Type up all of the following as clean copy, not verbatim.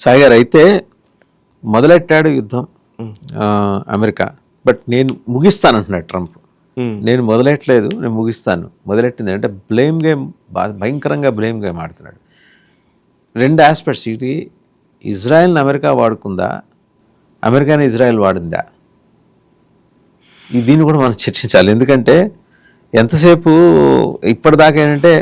సాయి గారు అయితే మొదలెట్టాడు యుద్ధం అమెరికా, బట్ నేను ముగిస్తానంటున్నాడు ట్రంప్. నేను మొదలెట్టలేదు, నేను ముగిస్తాను. మొదలెట్టింది అంటే బ్లేమ్ గేమ్, భయంకరంగా బ్లేమ్ గేమ్ ఆడుతున్నాడు. రెండు ఆస్పెక్ట్స్, ఇది ఇజ్రాయెల్ని అమెరికా వాడుకుందా, అమెరికాని ఇజ్రాయెల్ వాడిందా, దీన్ని కూడా మనం చర్చించాలి. ఎందుకంటే ఎంతసేపు ఇప్పటిదాకా ఏంటంటే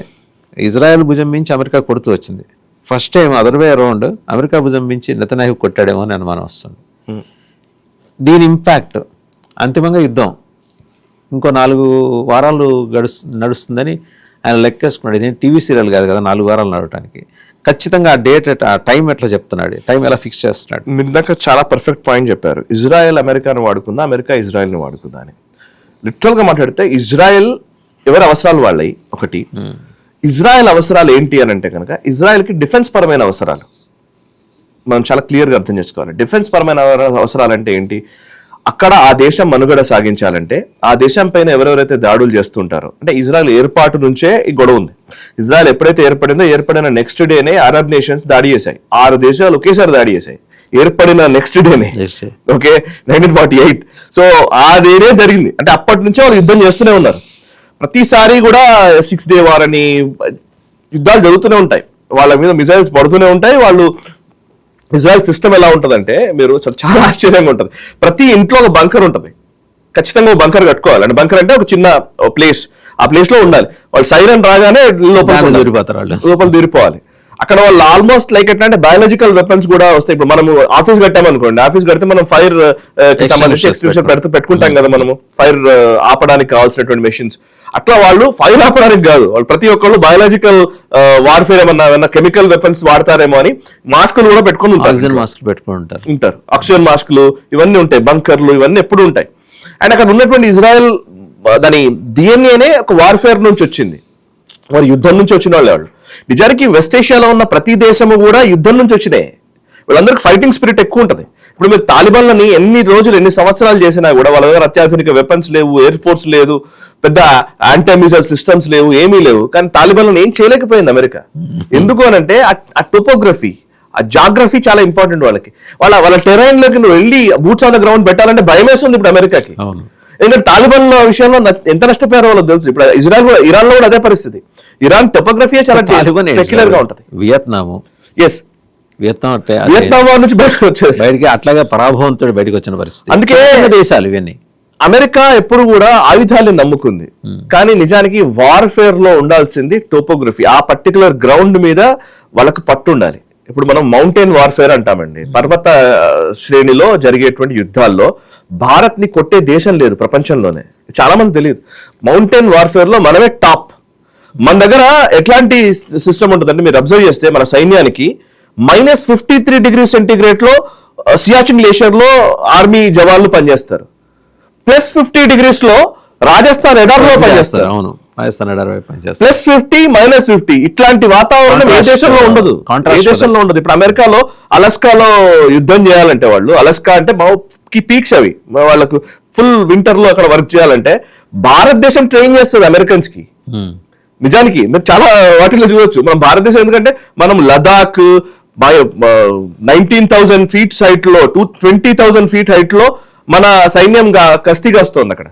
ఇజ్రాయెల్ భుజం మించి అమెరికా కొడుతూ వచ్చింది. First time other way around America భుజం మించి నెతన్యాహు కొట్టాడేమో అని అనుమానం వస్తుంది. దీని ఇంపాక్ట్ అంతిమంగా యుద్ధం ఇంకో 4 వారాలు నడుస్తుందని ఆయన లెక్కేసుకున్నాడు. ఇది టీవీ సీరియల్ కాదు కదా 4 వారాలు నడవడానికి. ఖచ్చితంగా ఆ డేట్, ఆ టైం ఎట్లా చెప్తున్నాడు, టైం ఎలా ఫిక్స్ చేస్తున్నాడు. మీరు దాకా చాలా పర్ఫెక్ట్ పాయింట్ చెప్పారు. ఇజ్రాయెల్ అమెరికాను వాడుకుందా, అమెరికా ఇజ్రాయెల్ని వాడుకుందా అని. లిటరల్గా మాట్లాడితే ఇజ్రాయెల్ ఎవరి అవసరాలు వాళ్ళవి ఒకటి. ఇజ్రాయెల్ అవసరాలు ఏంటి అని అంటే కనుక ఇజ్రాయెల్కి డిఫెన్స్ పరమైన అవసరాలు మనం చాలా క్లియర్గా అర్థం చేసుకోవాలి. డిఫెన్స్ పరమైన అవసరాలు అంటే ఏంటి, అక్కడ ఆ దేశం మనుగడ సాగించాలంటే ఆ దేశం పైన ఎవరెవరైతే దాడులు చేస్తుంటారో, అంటే ఇజ్రాయెల్ ఏర్పాటు నుంచే ఈ గొడవ ఉంది. ఇజ్రాయెల్ ఎప్పుడైతే ఏర్పడిన నెక్స్ట్ డేనే అరబ్ నేషన్స్ దాడి చేశాయి. 6 దేశాలు ఒకేసారి దాడి చేశాయి ఏర్పడిన నెక్స్ట్ డేనే. ఓకే, 1948. సో ఆ డేనే జరిగింది. అంటే అప్పటి నుంచే వాళ్ళు యుద్ధం చేస్తూనే ఉన్నారు. ప్రతిసారి కూడా 6 డే వార్ అని యుద్ధాలు జరుగుతూనే ఉంటాయి, వాళ్ళ మీద మిసైల్స్ పడుతూనే ఉంటాయి. వాళ్ళు ఇజ్రాయెల్ సిస్టమ్ ఎలా ఉంటుందంటే మీరు చాలా ఆశ్చర్యంగా ఉంటుంది. ప్రతి ఇంట్లో ఒక బంకర్ ఉంటుంది, ఖచ్చితంగా ఒక బంకర్ కట్టుకోవాలి. అంటే బంకర్ అంటే ఒక చిన్న ప్లేస్, ఆ ప్లేస్ లో ఉండాలి. వాళ్ళు సైరన్ రాగానే లోపల దూరిపోవాలి. అక్కడ వాళ్ళు ఆల్మోస్ట్ లైక్ ఎట్లా అంటే బయాలజికల్ వెపన్స్ కూడా వస్తాయి. ఇప్పుడు మనం ఆఫీస్ కట్టామనుకోండి, ఆఫీస్ కడితే మనం ఫైర్ సంబంధించి ఎక్స్టింగ్విషర్ పెట్టుకుంటాం కదా మనము, ఫైర్ ఆపడానికి కావాల్సినటువంటి మెషిన్స్. అట్లా వాళ్ళు ఫైర్ ఆపడానికి కాదు, వాళ్ళు ప్రతి ఒక్కళ్ళు బయాలజికల్ వార్ఫేర్ ఏమన్నా కెమికల్ వెపన్స్ వాడతారేమో అని మాస్కులు కూడా పెట్టుకుని ఉంటారు. ఆక్సిజన్ మాస్కులు ఇవన్నీ ఉంటాయి, బంకర్లు ఇవన్నీ ఎప్పుడు ఉంటాయి. అండ్ అక్కడ ఉన్నటువంటి ఇజ్రాయెల్ దాని డిఎన్ఏనే ఒక వార్ఫేర్ నుంచి వచ్చింది, వారు యుద్ధం నుంచి వచ్చిన వాళ్ళు. నిజానికి వెస్ట్ ఏషియాలో ఉన్న ప్రతి దేశము కూడా యుద్ధం నుంచి వచ్చినాయి. వీళ్ళందరికీ ఫైటింగ్ స్పిరిట్ ఎక్కువ ఉంటుంది. ఇప్పుడు మీరు తాలిబాన్లని ఎన్ని రోజులు ఎన్ని సంవత్సరాలు చేసినా కూడా వాళ్ళ దగ్గర అత్యాధునిక వెపన్స్ లేవు, ఎయిర్ ఫోర్స్ లేదు, పెద్ద యాంటీ మిసైల్ సిస్టమ్స్ లేవు, ఏమీ లేవు. కానీ తాలిబాన్లను ఏం చేయలేకపోయింది అమెరికా. ఎందుకు అనంటే ఆ టోపోగ్రఫీ, ఆ జాగ్రఫీ చాలా ఇంపార్టెంట్ వాళ్ళకి. వాళ్ళ టెరైన్ లోకి నువ్వు వెళ్ళి బూట్స్ ఆన్ ద గ్రౌండ్ పెట్టాలంటే భయం వేస్తుంది ఇప్పుడు అమెరికాకి. ఎందుకంటే తాలిబాన్ విషయంలో ఎంత నష్టపోయారో వాళ్ళకి తెలుసు. ఇప్పుడు ఇరాన్ లో కూడా అదే పరిస్థితి. ఇరాన్ టోపోగ్రఫీ చాలా పెక్యులర్ గా ఉంటుంది. వియత్నాం నుంచి బయటికి అట్లాగే పరాభవంతో బయటకు వచ్చిన పరిస్థితి. అందుకే దేశాలు ఇవన్నీ. అమెరికా ఎప్పుడు కూడా ఆయుధాలను నమ్ముకుంది, కానీ నిజానికి వార్ఫేర్ లో ఉండాల్సింది టోపోగ్రఫీ. ఆ పర్టికులర్ గ్రౌండ్ మీద వాళ్ళకు పట్టు ఉండాలి. ఇప్పుడు మనం మౌంటైన్ వార్ఫేర్ అంటామండి. పర్వత శ్రేణిలో జరిగేటువంటి యుద్ధాల్లో భారత్ ని కొట్టే దేశం లేదు ప్రపంచంలోనే. చాలా మంది తెలియదు. మౌంటైన్ వార్ఫేర్ లో మనమే టాప్. మన దగ్గర ఎట్లాంటి సిస్టమ్ ఉంటుందంటే మీరు అబ్జర్వ్ చేస్తే మన సైన్యానికి -53 డిగ్రీ సెంటీగ్రేడ్ లో సియాచిన్ గ్లేషియర్ లో ఆర్మీ జవాన్లు పనిచేస్తారు. +50 degrees లో రాజస్థాన్ ఎడార్లో పనిచేస్తారు. అవును, +50 -50 ఇట్లాంటి వాతావరణం ఏ దేశంలో ఉండదు, ఏ దేశంలో ఉండదు. ఇప్పుడు అమెరికాలో అలస్కాలో యుద్ధం చేయాలంటే, వాళ్ళు అలస్కా అంటే పీక్స్ అవి, వాళ్ళకు ఫుల్ వింటర్ లో అక్కడ వర్క్ చేయాలంటే భారతదేశం ట్రైన్ చేస్తుంది అమెరికన్స్ కి. నిజానికి మీరు చాలా వాటిలో చూడొచ్చు మనం భారతదేశం. ఎందుకంటే మనం లదాఖ్ 19,000 feet హైట్ లో 20,000 feet హైట్ లో మన సైన్యం కస్తీగా వస్తుంది అక్కడ.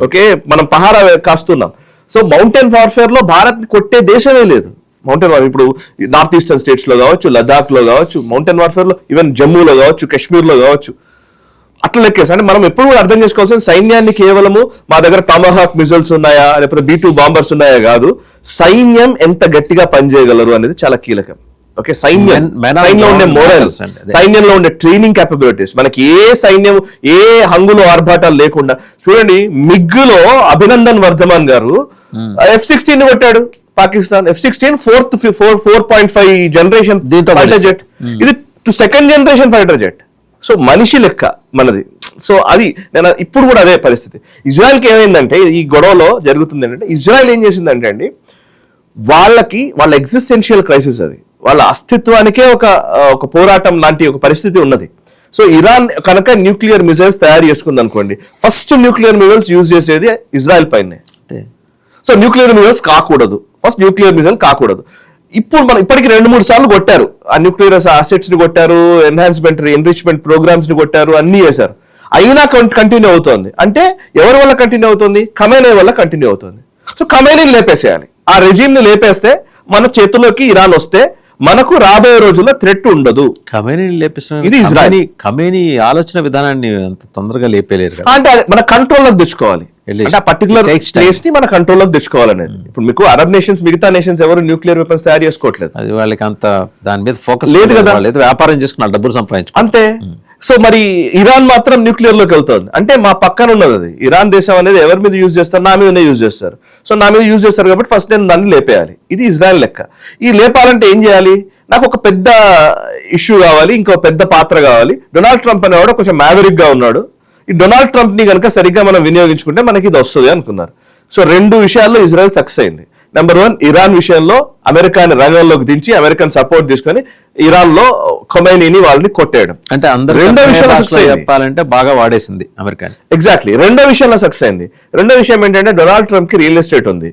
ఓకే, మనం పహారా కాస్తున్నాం. సో మౌంటైన్ వార్ఫేర్ లో భారత్ కొట్టే దేశమే లేదు. మౌంటైన్ వార్ఫేర్ ఇప్పుడు నార్త్ ఈస్టర్న్ స్టేట్స్ లో కావచ్చు, లదాఖ్ లో కావచ్చు, మౌంటైన్ వార్ఫేర్ లో ఈవెన్ జమ్మూలో కావచ్చు, కాశ్మీర్ లో కావచ్చు, అట్లా లెక్కేసి. అంటే మనం ఎప్పుడు కూడా అర్థం చేసుకోవాల్సిన సైన్యాన్ని కేవలము మా దగ్గర టామహాక్ మిజైల్స్ ఉన్నాయా లేకపోతే B-2 బాంబర్స్ ఉన్నాయా కాదు, సైన్యం ఎంత గట్టిగా పనిచేయగలరు అనేది చాలా కీలకం. ఓకే, సైన్యంలో ఉండే మోరల్స్, సైన్యంలో ఉండే ట్రైనింగ్ క్యాపబిలిటీస్, మనకి ఏ సైన్యం ఏ హంగులు ఆర్భాటాలు లేకుండా. చూడండి, మిగ్గులో అభినందన్ వర్ధమాన్ గారు F-16 కొట్టాడు Pakistan. F-16 4.5 generation fighter jet, ఇది 2nd generation fighter jet. So మనిషి లెక్క మనది. సో అది నేను ఇప్పుడు కూడా అదే పరిస్థితి. ఇజ్రాయెల్కి ఏమైందంటే ఈ గొడవలో జరుగుతుంది ఏంటంటే, ఇజ్రాయెల్ ఏం చేసిందంటే అండి, వాళ్ళ ఎగ్జిస్టెన్షియల్ క్రైసిస్, అది వాళ్ళ అస్తిత్వానికే ఒక పోరాటం లాంటి ఒక పరిస్థితి ఉన్నది. సో ఇరాన్ కనుక న్యూక్లియర్ మిసైల్స్ తయారు చేసుకుంది అనుకోండి, ఫస్ట్ న్యూక్లియర్ మిసైల్స్ యూజ్ చేసేది ఇజ్రాయెల్ పైనే. సో న్యూక్లియర్ మిసైల్స్ కాకూడదు, ఫస్ట్ న్యూక్లియర్ మిసైల్ కాకూడదు. ఇప్పుడు మనం ఇప్పటికి 2-3 సార్లు కొట్టారు, ఆ న్యూక్లియర్ అసెట్స్ ని కొట్టారు, ఎన్రిచ్మెంట్ ప్రోగ్రామ్స్ ని కొట్టారు, అన్ని చేశారు, అయినా కంటిన్యూ అవుతోంది. అంటే ఎవరి వల్ల కంటిన్యూ అవుతుంది? ఖమేనీ వల్ల కంటిన్యూ అవుతుంది. సో ఖమేనీని లేపేసేయాలి. ఆ రెజీమ్ ని లేపేస్తే మన చేతుల్లోకి ఇరాన్ వస్తే మనకు రాబోయే రోజుల్లో థ్రెట్ ఉండదు. ఖమేనీని లేపేసిన ఇది ఇజ్రాయెల్. ఖమేనీ ఆలోచన విధానాన్ని అంత తొందరగా లేపేలేరు కదా. అంటే అది మన కంట్రోల్లోకి తెచ్చుకోవాలి, అంటే ఆ పర్టికులర్ ప్లేస్ ని మన కంట్రోల్లోకి తెచ్చుకోవాలనేది. ఇప్పుడు మీకు అరబ్ నేషన్స్, మిగతా నేషన్స్ ఎవరు న్యూక్లియర్ వెపన్స్ తయారు చేసుకోవట్లేదు, అది వాళ్ళకి అంత దాని మీద ఫోకస్ లేదు కదా. వాళ్ళు ఏదో వ్యాపారం చేసుకున్నారు, డబ్బులు సంపాదించు అంతే. సో మరి ఇరాన్ మాత్రం న్యూక్లియర్ లోకి వెళ్తుంది అంటే మా పక్కన ఉన్నది అది. ఇరాన్ దేశం అనేది ఎవరి మీద యూజ్ చేస్తారు? నా మీదనే యూజ్ చేస్తారు. సో నా మీద యూజ్ చేస్తారు కాబట్టి ఫస్ట్ నేను దాన్ని లేపేయాలి. ఇది ఇజ్రాయెల్ లెక్క. ఈ లేపాలంటే ఏం చేయాలి? నాకు ఒక పెద్ద ఇష్యూ కావాలి, ఇంకో పెద్ద పాత్ర కావాలి. డొనాల్డ్ ట్రంప్ అనేవాడు కొంచెం మ్యావరిక్ గా ఉన్నాడు. ఈ డొనాల్డ్ ట్రంప్ ని కనుక సరిగ్గా మనం వినియోగించుకుంటే మనకి ఇది వస్తుంది అనుకున్నారు. సో 2 విషయాల్లో ఇజ్రాయెల్ సక్సెస్ అయింది. నెంబర్ 1, ఇరాన్ విషయంలో అమెరికాని రంగంలోకి దించి అమెరికన్ సపోర్ట్ తీసుకొని ఇరాన్ లో ఖొమైనీని వాళ్ళని కొట్టేయడం. అంటే అందరూ రెండో విషయంలో సక్సెస్ చెప్పాలంటే బాగా వాడేసింది అమెరికా. ఎగ్జాక్ట్లీ. రెండో విషయంలో సక్సెస్ అయింది. రెండో విషయం ఏంటంటే డొనాల్డ్ ట్రంప్ కి రియల్ ఎస్టేట్ ఉంది.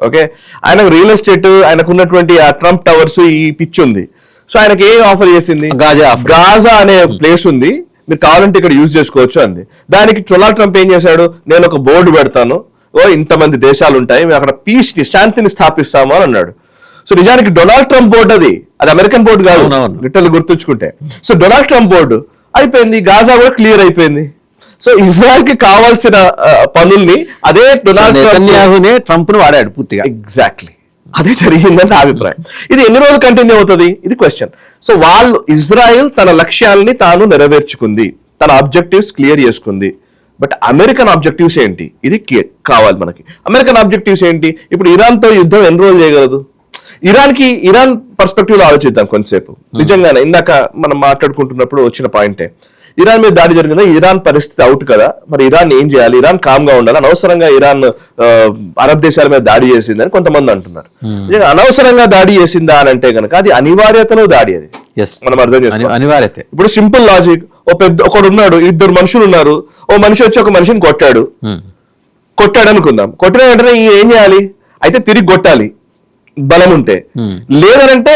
ఓకే, ఆయనకు రియల్ ఎస్టేట్, ఆయనకు ఉన్నటువంటి ఆ ట్రంప్ టవర్స్, ఈ పిచ్ ఉంది. సో ఆయనకి ఏ ఆఫర్ చేసింది? గాజా అనే ప్లేస్ ఉంది, మీరు కావాలంటే ఇక్కడ యూజ్ చేసుకోవచ్చు అంది. దానికి డొనాల్డ్ ట్రంప్ ఏం చేశాడు? నేను ఒక బోర్డు పెడతాను, ఇంతమంది దేశాలు ఉంటాయి, మేము అక్కడ పీస్ ని, శాంతిని స్థాపిస్తాము అని అన్నాడు. సో నిజానికి డొనాల్డ్ ట్రంప్ బోర్డు అది అమెరికన్ బోర్డు కాదు, లిటరల్ గుర్తుంచుకుంటే. సో డొనాల్డ్ ట్రంప్ బోర్డు అయిపోయింది, గాజా కూడా క్లియర్ అయిపోయింది. సో ఇజ్రాయెల్ కి కావాల్సిన పనుల్ని అదే డొనాల్డ్ ట్రంప్ ను వాడాడు పూర్తిగా. ఎగ్జాక్ట్లీ అదే జరిగిందని నా అభిప్రాయం. ఇది ఎన్ని రోజులు కంటిన్యూ అవుతుంది? ఇది క్వశ్చన్. సో ఇజ్రాయెల్ తన లక్ష్యాలని తాను నెరవేర్చుకుంది, తన ఆబ్జెక్టివ్స్ క్లియర్ చేసుకుంది. బట్ అమెరికన్ ఆబ్జెక్టివ్స్ ఏంటి? ఇది కావాలి మనకి. అమెరికన్ ఆబ్జెక్టివ్స్ ఏంటి? ఇప్పుడు ఇరాన్ తో యుద్ధం ఎన్ని రోజులు చేయగలదు? ఇరాన్ పర్స్పెక్టివ్ లో ఆలోచిద్దాం కొంతసేపు. నిజంగానే ఇందాక మనం మాట్లాడుకుంటున్నప్పుడు వచ్చిన పాయింటే, ఇరాన్ మీద దాడి జరిగిందా? ఇరాన్ పరిస్థితి అవుట్ కదా, మరి ఇరాన్ ఏం చేయాలి? ఇరాన్ కామ్ గా ఉండాలి. అనవసరంగా ఇరాన్ అరబ్ దేశాల మీద దాడి చేసిందని కొంతమంది అంటున్నారు. అనవసరంగా దాడి చేసిందా అని అంటే కనుక అది అనివార్యతలో దాడి. అది మనం అర్థం చేసుకోవాలి, అనివార్యత. ఇప్పుడు సింపుల్ లాజిక్, ఒకడు ఉన్నాడు, 2 మనుషులు ఉన్నారు, ఓ మనిషి వచ్చి ఒక మనిషిని కొట్టాడు అనుకుందాం. కొట్టిన వెంటనే ఏం చేయాలి? అయితే తిరిగి కొట్టాలి బలం ఉంటే. లేదనంటే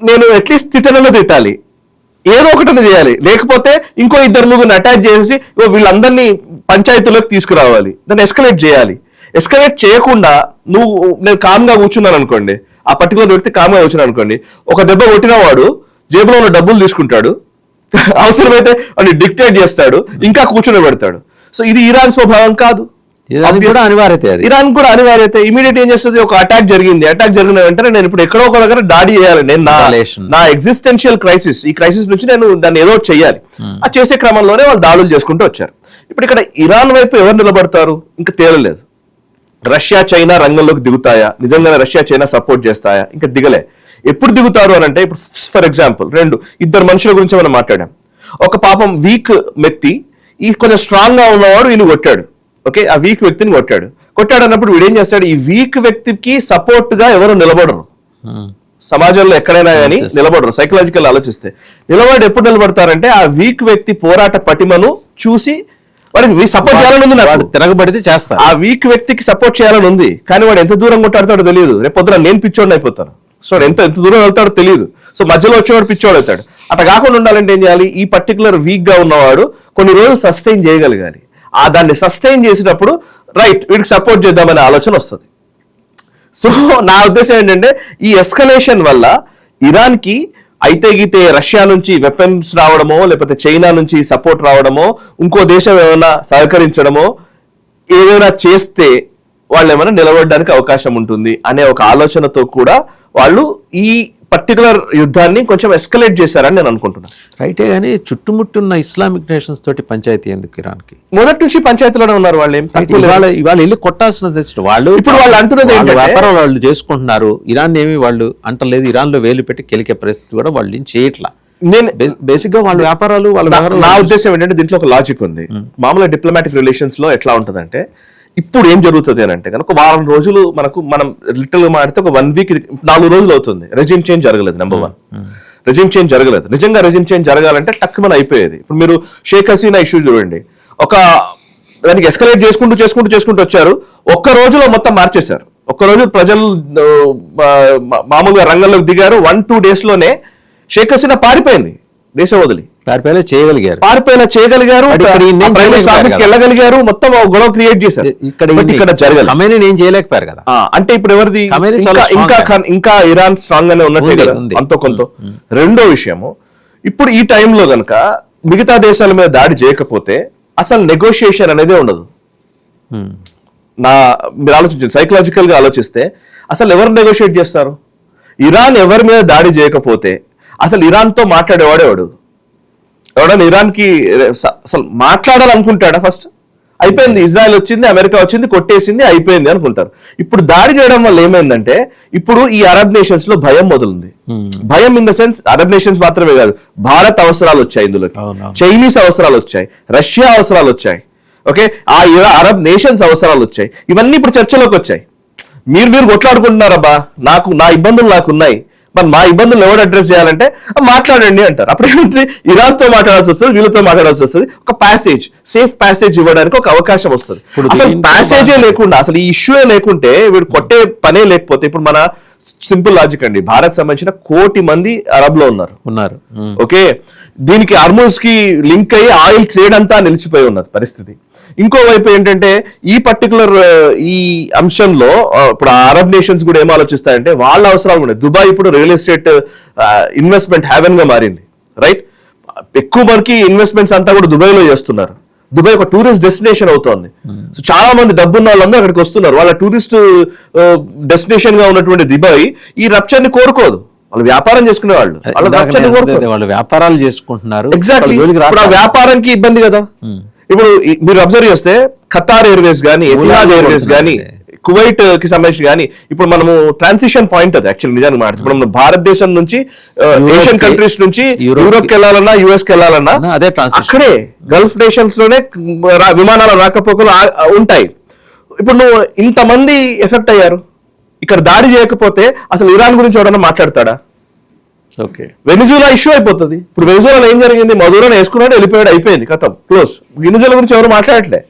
నేను అట్లీస్ట్ తిట్టాలి, ఏదో ఒకటి చేయాలి. లేకపోతే ఇంకో 2-3 అటాచ్ చేసి వీళ్ళందరినీ పంచాయతీలోకి తీసుకురావాలి, దాన్ని ఎస్కలేట్ చేయాలి. ఎస్కలేట్ చేయకుండా నేను కామ్గా కూర్చున్నాను అనుకోండి, ఆ పర్టికులర్ వ్యక్తి కామ్గా కూర్చున్నాను అనుకోండి, ఒక దెబ్బ కొట్టిన వాడు జేబులో ఉన్న డబ్బులు తీసుకుంటాడు, అవసరమైతే అని డిక్టేట్ చేస్తాడు, ఇంకా కూర్చుని పెడతాడు. సో ఇది ఇరాన్ స్వభావం కాదు, ఇరాన్ కూడా అనివార్యత. ఇమీడియట్ ఏం చేస్తుంది? ఒక అటాక్ జరిగిన వెంటనే నేను ఇప్పుడు ఎక్కడో ఒక దగ్గర దాడి చేయాలి, నేను నా ఎగ్జిస్టెన్షియల్ క్రైసిస్, ఈ క్రైసిస్ నుంచి నేను దాన్ని ఏదో చేయాలి. ఆ చేసే క్రమంలోనే వాళ్ళు దాడులు చేసుకుంటూ వచ్చారు. ఇప్పుడు ఇక్కడ ఇరాన్ వైపు ఎవరు నిలబడతారు ఇంకా తేలలేదు. రష్యా చైనా రంగంలోకి దిగుతాయా? నిజంగానే రష్యా చైనా సపోర్ట్ చేస్తాయా? ఇంకా దిగలే. ఎప్పుడు దిగుతారు అని అంటే, ఇప్పుడు ఫర్ ఎగ్జాంపుల్ 2 మనుషుల గురించి మనం మాట్లాడాం. ఒక పాపం వీక్ వ్యక్తి, ఈ కొంచెం స్ట్రాంగ్ గా ఉన్నవాడు ఈయన కొట్టాడు. ఓకే, ఆ వీక్ వ్యక్తిని కొట్టాడు అన్నప్పుడు వీడేం చేస్తాడు? ఈ వీక్ వ్యక్తికి సపోర్ట్ గా ఎవరు నిలబడరు, సమాజంలో ఎక్కడైనా కానీ నిలబడరు. సైకలాజికల్ ఆలోచిస్తే ఎప్పుడు నిలబడతారంటే, ఆ వీక్ వ్యక్తి పోరాట పటిమను చూసి వాడికి సపోర్ట్ చేయాలని ఉంది, తిరగబడితే చేస్తారు. ఆ వీక్ వ్యక్తికి సపోర్ట్ చేయాలని ఉంది, కానీ వాడు ఎంత దూరం కొట్టాడతాడో తెలియదు. రేపు పొద్దున నేను పిచ్చోడిని అయిపోతాను. సో ఎంత దూరం వెళ్తాడో తెలియదు. సో మధ్యలో వచ్చేవాడు పిచ్చోడు అవుతాడు. అట్లా కాకుండా ఉండాలంటే ఏం చేయాలి? ఈ పర్టికులర్ వీక్ గా ఉన్నవాడు కొన్ని రోజులు సస్టైన్ చేయగలగాలి. దాన్ని సస్టైన్ చేసినప్పుడు రైట్, వీడికి సపోర్ట్ చేద్దామనే ఆలోచన వస్తుంది. సో నా ఉద్దేశం ఏంటంటే, ఈ ఎస్కలేషన్ వల్ల ఇరాన్ కి అయితే గీతే రష్యా నుంచి వెపన్స్ రావడమో, లేకపోతే చైనా నుంచి సపోర్ట్ రావడమో, ఇంకో దేశం ఏమైనా సహకరించడమో, ఏదైనా చేస్తే వాళ్ళు ఏమైనా నిలబడడానికి అవకాశం ఉంటుంది అనే ఒక ఆలోచనతో కూడా వాళ్ళు ఈ పర్టికులర్ యుద్ధాన్ని కొంచెం ఎస్కలేట్ చేశారని నేను అనుకుంటున్నాను. రైటే, కానీ చుట్టుముట్టున్న ఇస్లామిక్ నేషన్స్ తోటి పంచాయతీ ఎందుకు? ఇరాన్ కి మొదటి నుంచి పంచాయతీలోనే ఉన్నారు వాళ్ళు. ఇవాళ వెళ్ళి కొట్టాల్సిన వాళ్ళు ఇప్పుడు వాళ్ళు అంటున్నది వ్యాపారం వాళ్ళు చేసుకుంటున్నారు. ఇరాన్ ఏమి వాళ్ళు అంటలేదు, ఇరాన్ లో వేలు పెట్టి కెలికే పరిస్థితి కూడా వాళ్ళు చేయట్లా. నేను బేసిక్ గా వాళ్ళ వ్యాపారాలు నా ఉద్దేశం ఏంటంటే, దీంట్లో ఒక లాజిక్ ఉంది. మామూలుగా డిప్లొమాటిక్ రిలేషన్స్ లో ఎట్లా ఉంటదంటే, ఇప్పుడు ఏం జరుగుతుంది అని అంటే కనుక వారం రోజులు మనం లిటిల్ మాడితే ఒక 1 వీక్ 4 రోజులు అవుతుంది. రెజిమ్ చేంజ్ జరగలేదు. నెంబర్ 1, రెజిమ్ చేంజ్ జరగలేదు. నిజంగా రెజిమ్ చేంజ్ జరగాలంటే టక్కుమని అయిపోయేది. ఇప్పుడు మీరు షేక్ హసీనా ఇష్యూ చూడండి. ఒక దానికి ఎస్కలేట్ చేసుకుంటూ వచ్చారు. ఒక్క రోజులో మొత్తం మార్చేశారు. ఒక్క రోజు ప్రజలు మామూలుగా రంగంలోకి దిగారు. 1-2 days లోనే షేక్ హసీనా పారిపోయింది దేశం వదిలి. పారిపోయేలా చేయగలిగారు, ప్రైవేట్ ఆఫీస్కి వెళ్ళగలిగారు, మొత్తం గొడవ క్రియేట్ చేశారు. ఇక్కడ జరగాలి. ఖమేనీ ఏం చేయలేకపోయారు కదా. అంటే ఇప్పుడు ఎవరిది ఇంకా ఇరాన్ స్ట్రాంగ్ గానే ఉన్నట్టే కదా అంతో కొంత. రెండో విషయము, ఇప్పుడు ఈ టైంలో గనక మిగతా దేశాల మీద దాడి చేయకపోతే అసలు నెగోషియేషన్ అనేది ఉండదు. మీరు ఆలోచించండి, సైకలాజికల్ గా ఆలోచిస్తే అసలు ఎవరు నెగోషియేట్ చేస్తారు? ఇరాన్ ఎవరి మీద దాడి చేయకపోతే అసలు ఇరాన్ తో మాట్లాడేవాడేవాడు? ఎవడన్నా ఇరాన్ కి అసలు మాట్లాడాలనుకుంటాడా? ఫస్ట్ అయిపోయింది, ఇజ్రాయెల్ వచ్చింది, అమెరికా వచ్చింది, కొట్టేసింది, అయిపోయింది అనుకుంటారు. ఇప్పుడు దాడి చేయడం వల్ల ఏమైందంటే ఇప్పుడు ఈ అరబ్ నేషన్స్ లో భయం మొదలుంది. భయం in the sense Arab nations మాత్రమే కాదు, భారత్ అవసరాలు వచ్చాయి ఇందులో, చైనీస్ అవసరాలు వచ్చాయి, రష్యా అవసరాలు వచ్చాయి, ఓకే, ఆ అరబ్ నేషన్స్ అవసరాలు వచ్చాయి. ఇవన్నీ ఇప్పుడు చర్చలోకి వచ్చాయి. మీరు కొట్లాడుకుంటున్నారబ్బా, నా ఇబ్బందులు నాకున్నాయి, మరి మా ఇబ్బందులు ఎవరు అడ్రస్ చేయాలంటే మాట్లాడండి అంటారు. అప్పుడు ఏమిటి, ఇరాన్ తో మాట్లాడాల్సి వస్తుంది, వీళ్ళతో మాట్లాడాల్సి వస్తుంది. ఒక ప్యాసేజ్, సేఫ్ ప్యాసేజ్ ఇవ్వడానికి ఒక అవకాశం వస్తుంది. అసలు ప్యాసేజే లేకుండా, అసలు ఈ ఇష్యూ లేకుంటే, వీడు కొట్టే పనే లేకపోతే, ఇప్పుడు మన సింపుల్ లాజిక్ అండి, భారత్ సంబంధించిన 1 కోటి మంది అరబ్ లో ఉన్నారు. ఓకే, దీనికి హార్మోజ్ కి లింక్ అయ్యి ఆయిల్ ట్రేడ్ అంతా నిలిచిపోయి ఉన్నది పరిస్థితి. ఇంకోవైపు ఏంటంటే ఈ పర్టికులర్ ఈ అంశంలో ఇప్పుడు అరబ్ నేషన్స్ కూడా ఏం ఆలోచిస్తాయంటే వాళ్ళ అవసరాలు ఉన్నాయి. దుబాయ్ ఇప్పుడు రియల్ ఎస్టేట్ ఇన్వెస్ట్మెంట్ హ్యావెన్ గా మారింది, రైట్? ఎక్కువ మనకి ఇన్వెస్ట్మెంట్స్ అంతా కూడా దుబాయ్ లో చేస్తున్నారు. దుబాయ్ ఒక టూరిస్ట్ డెస్టినేషన్ అవుతోంది. సో చాలా మంది డబ్బున్న వాళ్ళందరూ అక్కడికి వస్తున్నారు. వాళ్ళ టూరిస్ట్ డెస్టినేషన్ గా ఉన్నటువంటి దుబాయ్ ఈ రప్చర్ ని కోరుకోదు. వాళ్ళు వ్యాపారం చేసుకునే వాళ్ళు వ్యాపారాలు చేసుకుంటున్నారు. ఎగ్జాక్ట్లీ, వ్యాపారానికి ఇబ్బంది కదా. ఇప్పుడు మీరు అబ్జర్వ్ చేస్తే ఖతార్ ఎయిర్వేస్ గానీ, ఎతిహాద్ ఎయిర్వేస్ గానీ, కువైట్ కి సంబంధించి కానీ ఇప్పుడు మనము ట్రాన్సిషన్ పాయింట్ అది యాక్చువల్ నిజానికి మాట్లాడుతుంది. ఇప్పుడు మనం భారతదేశం నుంచి ఏషియన్ కంట్రీస్ నుంచి యూరోప్ కి వెళ్ళాలన్నా, యుఎస్ కి వెళ్ళాలన్నా అక్కడే గల్ఫ్ నేషన్స్ లోనే విమానాల రాకపోకలు ఉంటాయి. ఇప్పుడు నువ్వు ఇంతమంది ఎఫెక్ట్ అయ్యారు, ఇక్కడ దాడి చేయకపోతే అసలు ఇరాన్ గురించి ఎవడన్నా మాట్లాడతాడా? ఓకే, వెనిజులా ఇష్యూ అయిపోతుంది. ఇప్పుడు వెనిజులాలో ఏం జరిగింది, మధురాను వేసుకున్నాడు, వెళ్ళిపోయాడు, అయిపోయింది, కథం, క్లోజ్. వెనిజులా గురించి ఎవరు మాట్లాడట్లే,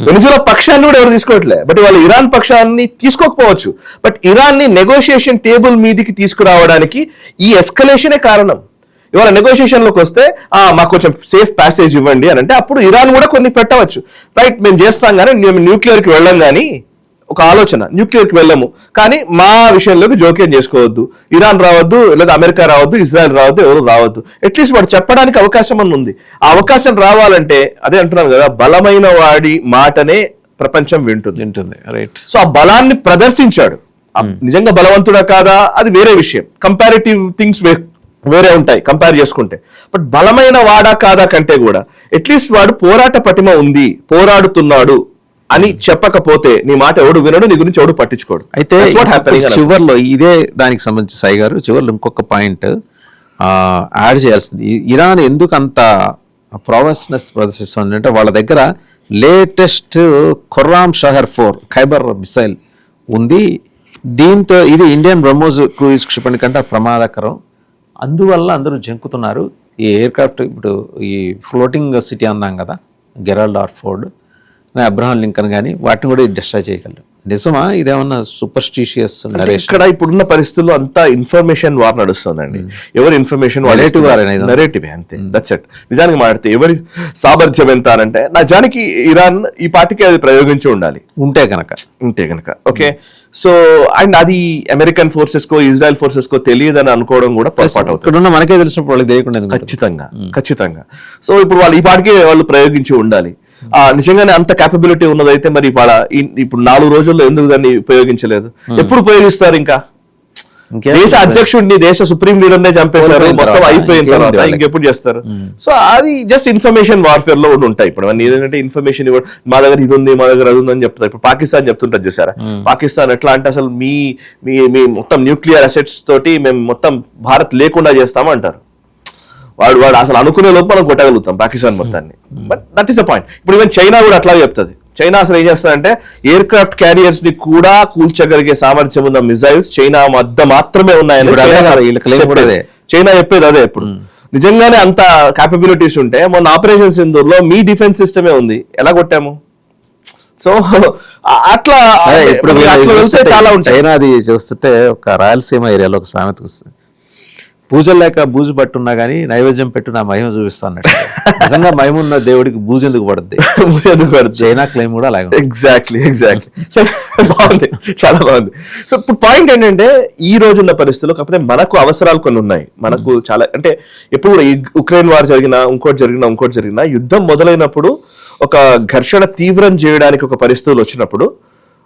వెనిజులా పక్షాన్ని కూడా ఎవరు తీసుకోవట్లే. బట్ వాళ్ళు ఇరాన్ పక్షాన్ని తీసుకోకపోవచ్చు, బట్ ఇరాన్ ని నెగోషియేషన్ టేబుల్ మీదకి తీసుకురావడానికి ఈ ఎస్కలేషనే కారణం. ఇవాళ నెగోషియేషన్ లోకి వస్తే మాకు కొంచెం సేఫ్ ప్యాసేజ్ ఇవ్వండి అని అంటే అప్పుడు ఇరాన్ కూడా కొన్ని పెట్టవచ్చు, రైట్, మేము చేస్తాం కానీ మేము న్యూక్లియర్ కి వెళ్ళాం, కానీ ఒక ఆలోచన, న్యూక్లియర్ కి వెళ్ళము కానీ మా విషయంలోకి జోక్యం చేసుకోవద్దు, ఇరాన్ రావద్దు, లేదా అమెరికా రావద్దు, ఇజ్రాయెల్ రావద్దు, ఎవరు రావద్దు. అట్లీస్ట్ వాడు చెప్పడానికి అవకాశం అని ఉంది. ఆ అవకాశం రావాలంటే అదే అంటున్నాను కదా, బలమైన వాడి మాటనే ప్రపంచం వింటుంది, రైట్? సో ఆ బలాన్ని ప్రదర్శించాడు. నిజంగా బలవంతుడా కాదా అది వేరే విషయం, కంపారిటివ్ థింగ్స్ వేరే ఉంటాయి కంపేర్ చేసుకుంటే. బట్ బలమైన వాడా కాదా కంటే కూడా అట్లీస్ట్ వాడు పోరాట పటిమ ఉంది, పోరాడుతున్నాడు అని చెప్పకపోతే నీ మాట ఎవడు వినడు, నీ గురించి ఎవడు పట్టించుకోడు. అయితే చివర్లో ఇదే దానికి సంబంధించి సాయి గారు చివర్లో ఇంకొక పాయింట్ యాడ్ చేయాల్సింది. ఇరాన్ ఎందుకు అంత ప్రావెస్నెస్ ప్రదర్శిస్తుంది అంటే వాళ్ళ దగ్గర లేటెస్ట్ ఖుర్రామ్ షహర్ 4 ఖైబర్ మిసైల్ ఉంది. దీంతో ఇది ఇండియన్ బ్రహ్మోస్ క్రూయిజ్ క్షిపణి కంటే ప్రమాదకరం, అందువల్ల అందరూ జంకుతున్నారు. ఈ ఎయిర్ క్రాఫ్ట్ ఇప్పుడు ఈ ఫ్లోటింగ్ సిటీ అన్నాం కదా, గెరాల్డ్ ఆర్ఫోర్డ్, అబ్రహాం లింకన్ కానీ వాటిని కూడా డిస్ట్రాయ్ చేయగలరు. నిజమా ఇదేమన్నా సూపర్స్టిషియస్ నరేషన్? ఇక్కడ ఇప్పుడున్న పరిస్థితుల్లో అంతా ఇన్ఫర్మేషన్ వార్ నడుస్తుందండి. ఎవరి ఇన్ఫర్మేషన్ నరేటివ్ అంతే, దట్స్ ఇట్. నిజానికి మాట్లాడితే ఎవరి సామర్థ్యం ఎంత అంటే నిజానికి ఇరాన్ ఈ పార్టీకి అది ప్రయోగించి ఉంటే గనక ఓకే. సో అండ్ అది అమెరికన్ ఫోర్సెస్ కో ఇజ్రాయెల్ ఫోర్సెస్ కో తెలియదని అనుకోవడం కూడా పొరపాటు అవుతుంది. మనకే తెలిసినప్పుడు వాళ్ళకి తెలియకుండా ఖచ్చితంగా. సో ఇప్పుడు వాళ్ళు ఈ పార్టీకి వాళ్ళు ప్రయోగించి ఉండాలి. నిజంగానే అంత క్యాపబిలిటీ ఉన్నదైతే మరి ఇప్పుడు 4 రోజుల్లో ఎందుకు దాన్ని ఉపయోగించలేదు? ఎప్పుడు ఉపయోగిస్తారు? ఇంకా దేశ అధ్యక్షుడిని, దేశ సుప్రీం లీడర్ నే చంపేశారు, మొత్తం అయిపోయిన తర్వాత ఇంకెప్పుడు చేస్తారు? సో అది జస్ట్ ఇన్ఫర్మేషన్ వార్ఫేర్ లో కూడా ఉంటాయి. ఇప్పుడు అవన్నీ ఏంటంటే ఇన్ఫర్మేషన్ ఇవ్వడం, మా దగ్గర ఇది ఉంది, మా దగ్గర అది ఉంది అని చెప్తారు. ఇప్పుడు పాకిస్తాన్ చెప్తుంటారు చూసారా, పాకిస్తాన్ ఎట్లా అంటే అసలు మీ మొత్తం న్యూక్లియర్ అసెట్స్ తోటి మేము మొత్తం భారత్ లేకుండా చేస్తాము అంటారు. వాడు అసలు అనుకునే లోపు మనం కొట్టగలుగుతాం పాకిస్తాన్ మొత్తాన్ని. But that is the point. ఇప్పుడు ఈవెన్ చైనా కూడా అట్లా చెప్తుంది. చైనా అసలు ఏం చేస్తారంటే ఎయిర్ క్రాఫ్ట్ క్యారియర్స్ ని కూడా కూల్చగలిగే సామర్థ్యం ఉన్న మిజైల్స్ చైనా వద్ద మాత్రమే ఉన్నాయని చైనా చెప్పేది అదే. ఇప్పుడు నిజంగానే అంత క్యాపబిలిటీస్ ఉంటే మొన్న ఆపరేషన్ సింధూర్లో మీ డిఫెన్స్ సిస్టమే ఉంది, ఎలా కొట్టాము? సో అట్లా ఇప్పుడు అట్లా వెళ్తే చాలా ఉంటాయి. చైనా అది చూస్తుంటే ఒక రాయలసీమ ఏరియాలో ఒక సామెత వస్తుంది, పూజలు లేక బూజు పట్టున్నా కానీ నైవేద్యం పెట్టు నా మహిమ చూపిస్తాను. నిజంగా మహిమ ఉన్న దేవుడికి బూజు ఎందుకు పడుద్ది? చైనా క్లెయిమ్ కూడా అలాగే. ఎగ్జాక్ట్లీ బాగుంది, చాలా బాగుంది. సో ఇప్పుడు పాయింట్ ఏంటంటే ఈ రోజున్న పరిస్థితుల్లో కాకపోతే మనకు అవసరాలు కొన్ని ఉన్నాయి. మనకు చాలా అంటే ఎప్పుడు కూడా ఉక్రెయిన్ వార్ జరిగినా ఇంకోటి జరిగినా యుద్ధం మొదలైనప్పుడు ఒక ఘర్షణ తీవ్రం చేయడానికి ఒక పరిస్థితులు వచ్చినప్పుడు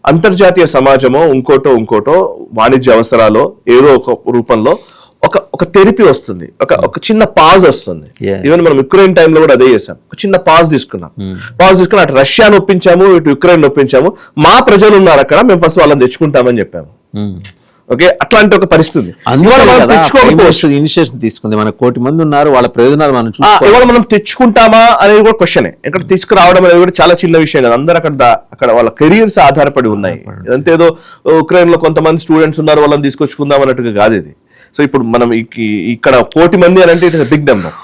అంతర్జాతీయ సమాజమో ఇంకోటో వాణిజ్య అవసరాలు ఏదో ఒక రూపంలో ఒక థెరపీ వస్తుంది, ఒక చిన్న పాజ్ వస్తుంది. ఈవెన్ మనం యుక్రెయిన్ టైంలో కూడా అదే చేసాం, ఒక చిన్న పాజ్ తీసుకుని అటు రష్యాను ఒప్పించాము, ఇటు యుక్రెయిన్ ఒప్పించాము. మా ప్రజలు ఉన్నారు అక్కడ, మేము ఫస్ట్ వాళ్ళని తెచ్చుకుంటామని చెప్పాము. ఓకే, అట్లాంటి ఒక పరిస్థితి ఇనిషియేషన్ తీసుకుంది. మన 1 కోటి మంది ఉన్నారు, వాళ్ళ ప్రయోజనాలు మనం ఇవాళ మనం తెచ్చుకుంటామా అనేది కూడా క్వశ్చన్. ఇక్కడ తీసుకురావడం అనేది కూడా చాలా చిన్న విషయం కదా. అందరూ అక్కడ వాళ్ళ కెరియర్స్ ఆధారపడి ఉన్నాయి. ఇదంతా ఏదో ఉక్రెయిన్ లో కొంతమంది స్టూడెంట్స్ ఉన్నారు వాళ్ళని తీసుకొచ్చుకుందాం అన్నట్టుగా కాదు ఇది. సో ఇప్పుడు మనం ఇక్కడ 1 కోటి మంది అని అంటే ఇట్ ఇస్ బిగ్ నెంబర్.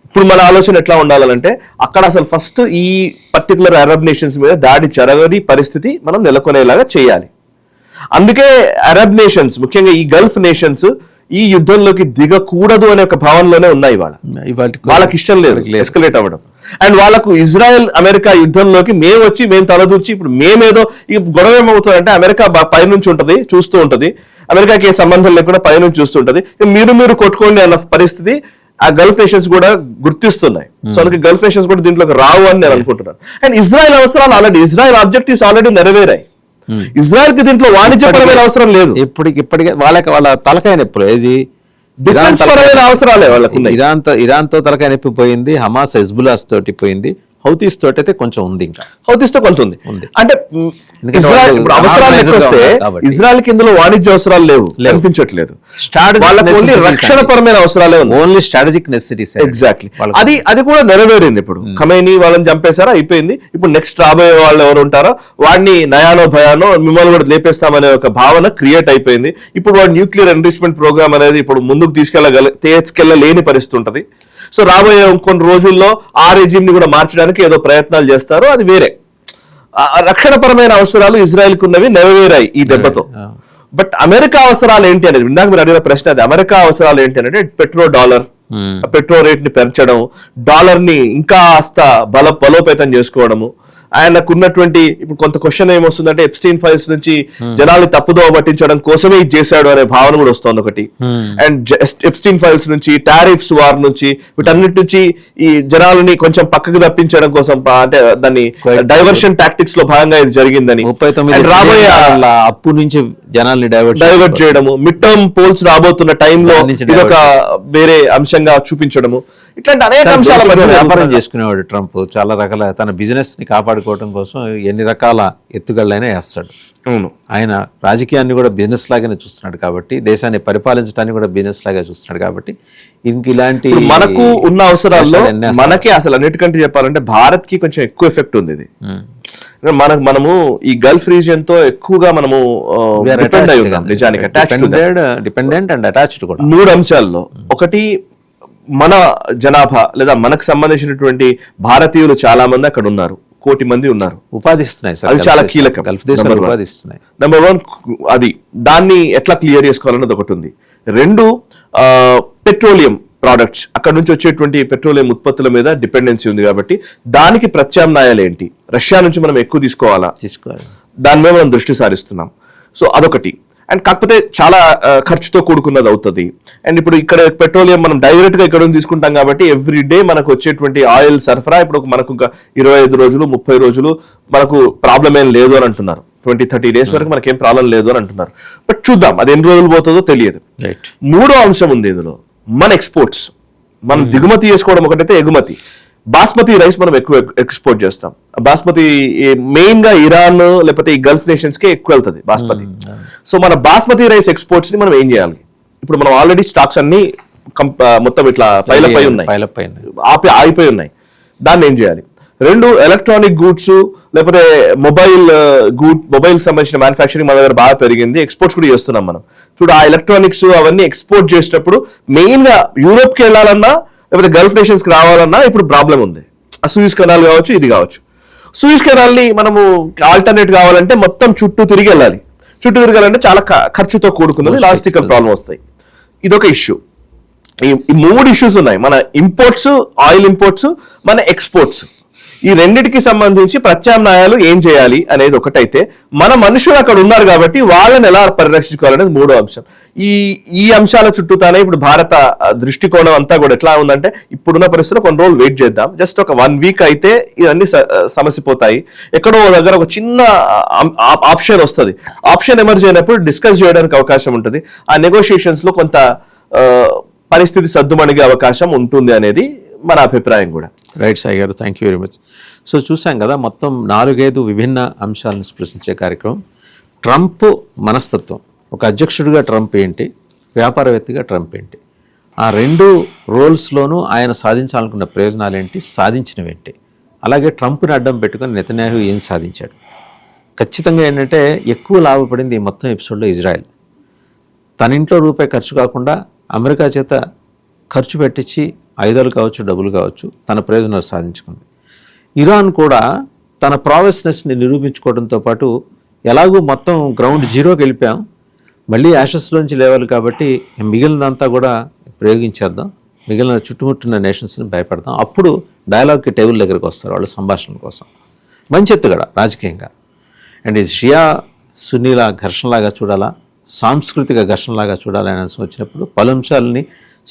ఇప్పుడు మన ఆలోచన ఎట్లా ఉండాలంటే అక్కడ అసలు ఫస్ట్ ఈ పర్టికులర్ అరబ్ నేషన్స్ మీద దాడి జరగని పరిస్థితి మనం నెలకొనేలాగా చేయాలి. అందుకే అరబ్ నేషన్స్, ముఖ్యంగా ఈ గల్ఫ్ నేషన్స్ ఈ యుద్ధంలోకి దిగకూడదు అనే ఒక భావనలోనే ఉన్నాయి. వాళ్ళకి ఇష్టం లేదు ఎస్కలేట్ అవ్వడం. అండ్ వాళ్ళకు ఇజ్రాయెల్ అమెరికా యుద్ధంలోకి మేము తలదూర్చి ఇప్పుడు మేమేదో ఈ గొడవ ఏమవుతుందంటే అమెరికా పైనుంచి ఉంటది, చూస్తూ ఉంటది, అమెరికాకి ఏ సంబంధం లేకుండా పైనుంచి చూస్తుంటది, మీరు కొట్టుకోండి అన్న పరిస్థితి ఆ గల్ఫ్ నేషన్స్ కూడా గుర్తిస్తున్నాయి. సో అందుకే గల్ఫ్ నేషన్స్ కూడా దీంట్లోకి రావు అని నేను అనుకుంటున్నాను. అండ్ ఇజ్రాయెల్ అవసరాలు ఆల్రెడీ, ఇజ్రాయెల్ ఆబ్జెక్టివ్స్ ఆల్రెడీ నెరవేరాయి. ఇజ్రాయెల్ కి దీంట్లో వాణిజ్యపరమైన అవసరం లేదు. ఇప్పటికే వాళ్ళ తలకాయ నొప్పులు డిఫెన్స్ పరమైన అవసరాలే వాళ్ళకు. ఇరాన్ తో తలకాయ నొప్పి పోయింది, హమాస్ హెజ్బుల్లాస్ తోటి పోయింది, హౌతీస్ తోటి అయితే కొంచెం ఉంది, ఇంకా హౌతీస్ తో కొంత ఉంది. అంటే అవసరాలు వస్తే ఇజ్రాయెల్ కి ఇందులో వాణిజ్య అవసరాలు లేవు, కనిపించట్లేదు. రక్షణ పరమైన అవసరాలే ఓన్లీ స్ట్రాటజిక్ నెసెసిటీస్. ఎగ్జాక్ట్లీ, అది కూడా నెరవేరింది. ఇప్పుడు ఖమేనీ వాళ్ళని చంపేశారా, అయిపోయింది. ఇప్పుడు నెక్స్ట్ రాబోయే వాళ్ళు ఎవరు ఉంటారో వాడిని నయానో భయానో మిమ్మల్ని కూడా లేపేస్తామనే ఒక భావన క్రియేట్ అయిపోయింది. ఇప్పుడు వాడు న్యూక్లియర్ ఎన్రిచ్మెంట్ ప్రోగ్రామ్ అనేది ఇప్పుడు ముందుకు తీసుకెళ్లలేని పరిస్థితి ఉంటది. సో రాబోయే కొన్ని రోజుల్లో ఆ రెజిమ్ ని కూడా మార్చడానికి ఏదో ప్రయత్నాలు చేస్తారు, అది వేరే. రక్షణపరమైన అవసరాలు ఇజ్రాయెల్ కు ఉన్నవి నెరవేరాయి ఈ దెబ్బతో. బట్ అమెరికా అవసరాలు ఏంటి అనేది ఇందాక మీరు అడిగిన ప్రశ్న అది. అమెరికా అవసరాలు ఏంటి అంటే పెట్రో రేట్ ని పెంచడం, డాలర్ ని ఇంకా బలోపేతం చేసుకోవడము. ఆయనకున్నటువంటి ఇప్పుడు కొంత క్వశ్చన్ ఏమొస్తుందంటే ఎప్స్టీన్ ఫైల్స్ నుంచి జనాల్ని తప్పుదోవ పట్టించడం కోసమే ఇది చేశాడు అనే భావన కూడా వస్తుంది ఒకటి. అండ్ ఎప్స్టీన్ ఫైల్స్ నుంచి, టారిఫ్స్ వార్ నుంచి, వీటన్నిటి నుంచి ఈ జనాలని కొంచెం పక్కకు తప్పించడం కోసం, అంటే దాన్ని డైవర్షన్ టాక్టిక్స్ లో భాగంగా ఇది జరిగిందని, రాబోయే అప్పు నుంచి జనాల్ని డైవర్ట్ చేయడము, మిడ్ టర్మ్ పోల్స్ రాబోతున్న టైంలో ఇదొక వేరే అంశంగా చూపించడము, ఇట్లాంటి అనేక అంశాల మధ్య వ్యాపారం చేసుకునేవాడు ట్రంప్. చాలా రకాల తన బిజినెస్ ని కాపాడుకోవడం కోసం ఎన్ని రకాల ఎత్తుగళ్ళైనా వేస్తాడు. అవును, ఆయన రాజకీయాన్ని కూడా బిజినెస్ లాగానే చూస్తున్నాడు కాబట్టి, దేశాన్ని పరిపాలించడానికి కూడా బిజినెస్ లాగా చూస్తున్నాడు కాబట్టి, ఇంక ఇలాంటి మనకు ఉన్న అవసరాల్లో మనకి అసలు అన్నిటికంటే చెప్పాలంటే భారత్ కి కొంచెం ఎక్కువ ఎఫెక్ట్ ఉంది ఇది. మనము ఈ గల్ఫ్ రీజియన్ తో ఎక్కువగా మనము డిపెండ్ అయి ఉన్నాం, నిజానికి డిపెండెంట్ అండ్ అటాచ్డ్ కూడా. 3 అంశాల్లో. ఒకటి, మన జనాభా లేదా మనకు సంబంధించినటువంటి భారతీయులు చాలా మంది అక్కడ ఉన్నారు, 1 కోటి మంది ఉన్నారు, ఉపాధిస్తున్నాయి. అది చాలా కీలకం. గల్ఫ్ దేశాలు ఉపాధిస్తున్నాయి. నెంబర్ 1 అది, దాన్ని ఎట్లా క్లియర్ చేసుకోవాలన్నది ఒకటి ఉంది. 2, పెట్రోలియం ప్రోడక్ట్స్, అక్కడ నుంచి వచ్చేటువంటి పెట్రోలియం ఉత్పత్తుల మీద డిపెండెన్సీ ఉంది కాబట్టి దానికి ప్రత్యామ్నాయాలు ఏంటి, రష్యా నుంచి మనం ఎక్కువ తీసుకోవాలి, దాని మీద మనం దృష్టి సారిస్తున్నాం. సో అదొకటి. అండ్ కాకపోతే చాలా ఖర్చుతో కూడుకున్నది అవుతుంది. అండ్ ఇప్పుడు ఇక్కడ పెట్రోలియం మనం డైరెక్ట్ గా ఇక్కడ తీసుకుంటాం కాబట్టి ఎవ్రీ డే మనకు వచ్చేటువంటి ఆయిల్ సరఫరా ఇప్పుడు మనకు 25 రోజులు 30 రోజులు మనకు ప్రాబ్లం ఏం లేదు అని అంటున్నారు. 20-30 డేస్ వరకు మనకేం ప్రాబ్లం లేదు అని అంటున్నారు. బట్ చూద్దాం అది ఎన్ని రోజులు పోతుందో తెలియదు. 3వ అంశం ఉంది ఇందులో, మన ఎక్స్పోర్ట్స్. మనం దిగుమతి చేసుకోవడం ఒకటైతే, ఎగుమతి. బాస్మతి రైస్ మనం ఎక్కువ ఎక్స్పోర్ట్ చేస్తాం. బాస్మతి మెయిన్ గా ఇరాన్ లేకపోతే ఈ గల్ఫ్ నేషన్స్ కే ఎక్కువ వెళ్తుంది బాస్మతి. సో మన బాస్మతి రైస్ ఎక్స్పోర్ట్స్ ని మనం ఏం చేయాలి? ఇప్పుడు మనం ఆల్రెడీ స్టాక్స్ అన్ని మొత్తం ఇట్లా పైలప్ అయి ఉన్నాయి, ఆగిపోయి ఉన్నాయి. దాన్ని ఏం చేయాలి? 2, ఎలక్ట్రానిక్ గూడ్స్ లేకపోతే మొబైల్ సంబంధించిన మ్యానుఫ్యాక్చరింగ్ మన దగ్గర బాగా పెరిగింది, ఎక్స్పోర్ట్స్ కూడా చేస్తున్నాం మనం. చూడు, ఆ ఎలక్ట్రానిక్స్ అవన్నీ ఎక్స్పోర్ట్ చేసేటప్పుడు మెయిన్ గా యూరోప్ కి వెళ్ళాలన్నా లేకపోతే గల్ఫ్ నేషన్స్కి రావాలన్నా ఇప్పుడు ప్రాబ్లం ఉంది. ఆ సూయిజ్ కెనాల్ కావచ్చు, ఇది కావచ్చు. సూయిజ్ కెనాల్ని మనము ఆల్టర్నేట్ కావాలంటే మొత్తం చుట్టూ తిరిగి వెళ్ళాలి. చుట్టూ తిరగాలంటే చాలా ఖర్చుతో కూడుకున్నది, లాజిస్టికల్ ప్రాబ్లం వస్తాయి. ఇదొక ఇష్యూ. ఈ 3 ఇష్యూస్ ఉన్నాయి. మన ఇంపోర్ట్స్, ఆయిల్ ఇంపోర్ట్స్, మన ఎక్స్పోర్ట్స్. ఈ రెండిటికి సంబంధించి ప్రత్యామ్నాయాలు ఏం చేయాలి అనేది ఒకటైతే, మన మనుషులు అక్కడ ఉన్నారు కాబట్టి వాళ్ళని ఎలా పరిరక్షించుకోవాలనేది 3వ అంశం. ఈ అంశాల చుట్టూతానే ఇప్పుడు భారత దృష్టికోణం అంతా కూడా ఎట్లా ఉందంటే, ఇప్పుడున్న పరిస్థితుల్లో కొన్ని రోజులు వెయిట్ చేద్దాం, జస్ట్ ఒక 1 వీక్ అయితే ఇవన్నీ సమసిపోతాయి. ఎక్కడో దగ్గర ఒక చిన్న ఆప్షన్ వస్తుంది. ఆప్షన్ ఎమర్జ్ అయినప్పుడు డిస్కస్ చేయడానికి అవకాశం ఉంటుంది. ఆ నెగోషియేషన్స్ లో కొంత పరిస్థితి సద్దుమణిగే అవకాశం ఉంటుంది అనేది మన అభిప్రాయం కూడా. రైట్ సాయి గారు, thank you very much. So చూసాం కదా, మొత్తం 4-5 విభిన్న అంశాలను స్పృశించే కార్యక్రమం. ట్రంప్ మనస్తత్వం, ఒక అధ్యక్షుడిగా ట్రంప్ ఏంటి, వ్యాపారవేత్తగా ట్రంప్ ఏంటి, ఆ 2 రోల్స్లోనూ ఆయన సాధించాలనుకున్న ప్రయోజనాలు ఏంటి, సాధించినవేంటి, అలాగే ట్రంప్ని అడ్డం పెట్టుకొని నెతన్యాహు ఏం సాధించాడు. ఖచ్చితంగా ఏంటంటే ఎక్కువ లాభపడింది ఈ మొత్తం ఎపిసోడ్లో ఇజ్రాయెల్. తన ఇంట్లో రూపాయి ఖర్చు కాకుండా అమెరికా చేత ఖర్చు పెట్టించి ఆయుధాలు కావచ్చు, డబ్బులు కావచ్చు, తన ప్రయోజనాలు సాధించుకుంది. ఇరాన్ కూడా తన ప్రావెస్నెస్ని నిరూపించుకోవడంతో పాటు ఎలాగూ మొత్తం గ్రౌండ్ జీరోకి వెళ్ళిపోయాం, మళ్ళీ యాషెస్లోంచి లేవాలి కాబట్టి మిగిలినంతా కూడా ప్రయోగించేద్దాం, మిగిలిన చుట్టుముట్టిన నేషన్స్ని భయపడదాం, అప్పుడు డైలాగ్కి టేబుల్ దగ్గరికి వస్తారు వాళ్ళు సంభాషణ కోసం. మంచి ఎత్తుగడ రాజకీయంగా. అండ్ ఇది షియా సున్నీల ఘర్షణలాగా చూడాలా, సాంస్కృతిక ఘర్షణలాగా చూడాలని అంశం వచ్చినప్పుడు పలు అంశాలని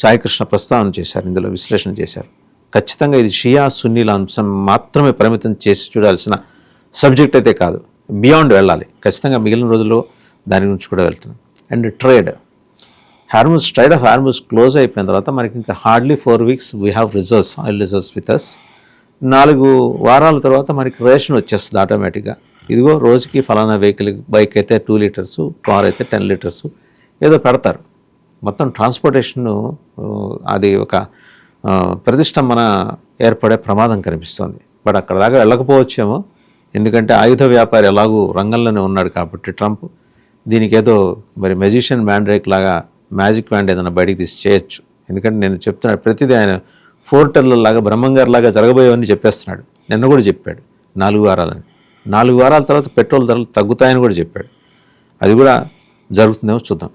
సాయికృష్ణ ప్రస్తావన చేశారు, ఇందులో విశ్లేషణ చేశారు. ఖచ్చితంగా ఇది షియా సున్నీల అంశం మాత్రమే పరిమితం చేసి చూడాల్సిన సబ్జెక్ట్ అయితే కాదు, బియాండ్ వెళ్ళాలి. ఖచ్చితంగా మిగిలిన రోజుల్లో దాని గురించి కూడా వెళ్తున్నాం. And trade, strait of Hormuz close అయిపోయిన తర్వాత మనకి ఇంకా hardly 4 weeks we have reserves, oil reserves with us. 4 వారాల తర్వాత మనకి రేషన్ వచ్చేస్తుంది ఆటోమేటిక్గా. ఇదిగో రోజుకి ఫలానా బైక్ అయితే 2 లీటర్స్, కార్ అయితే 10 లీటర్స్ ఏదో పెడతారు. మొత్తం ట్రాన్స్పోర్టేషన్ అది ఒక ప్రతిష్టంభన ఏర్పడే ప్రమాదం కనిపిస్తుంది. బట్ అక్కడ దాకా వెళ్ళకపోవచ్చేమో, ఎందుకంటే ఆయుధ వ్యాపారి ఎలాగూ రంగంలోనే ఉన్నాడు కాబట్టి ట్రంప్ దీనికి ఏదో మరి మెజిషియన్ మ్యాండ్రేక్ లాగా మ్యాజిక్ వ్యాండ్ ఏదైనా బయటికి తీసి చేయొచ్చు. ఎందుకంటే నేను చెప్తున్నాడు ప్రతిదీ ఆయన 4 టెర్లలాగా బ్రహ్మంగారిలాగా జరగబోయేవన్నీ చెప్పేస్తున్నాడు. నిన్న కూడా చెప్పాడు 4 వారాలని. 4 వారాల తర్వాత పెట్రోల్ ధరలు తగ్గుతాయని కూడా చెప్పాడు. అది కూడా జరుగుతుందేమో చూద్దాం.